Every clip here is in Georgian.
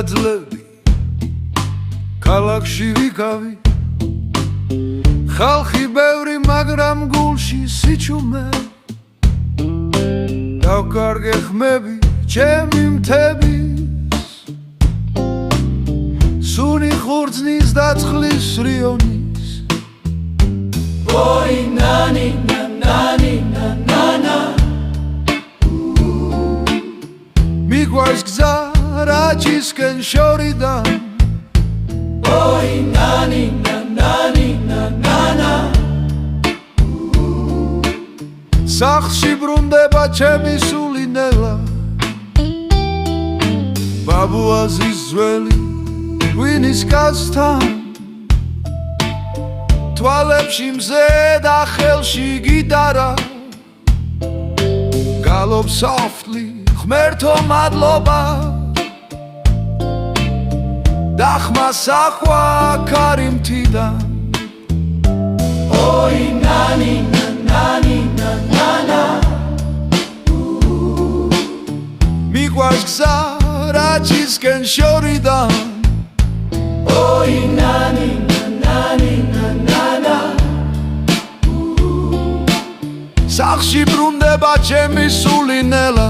გაძლევი ქალაქში ვიკავი ხალხი ბევრი მაგრამ გულში სიჩუმე დავკარგე ხმები ჩემი მთების სუნი ხურძნის და წყლის რიონის ოი ნანი ნანი ნანა მიგვარს გზა რაჭისკენ შორიდან ოი ნანი ნანი ნანა სახლში ბრუნდება ჩემი სული ნელა ბაბუაზის ძველი ღვინის კაცთან თვალებში მზე და ხელში გიტარა გალობ softly ღმერთო მადლობა დახმა სახვა კარიმთიდან ოი ნანი ნანი ნანა მიყვარს გზა რაჭისკენ შორიდან ოი ნანი ნანი ნანა სახლში ბრუნდება ჩემი სული ნელა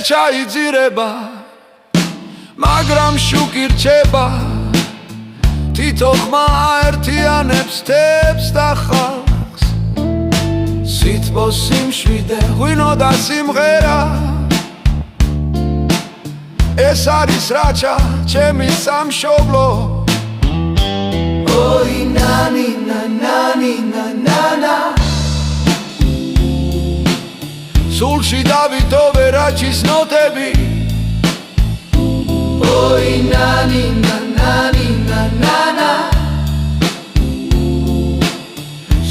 ჩაიძირება მაგრამ შუკი რჩება თითო ხმა აერთიანებს თებს და ხალხს სითბო სიმშვიდე ღვინო და სიმღერა ეს არის რაჭა ჩემი სამშობლო ოი ნანი ნანი ნანა სულში დავიტოვე რაჭის ნოტები ოი ნანი ნანი ნანა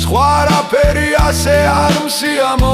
სხვა რაფერი ასე არ მსიამო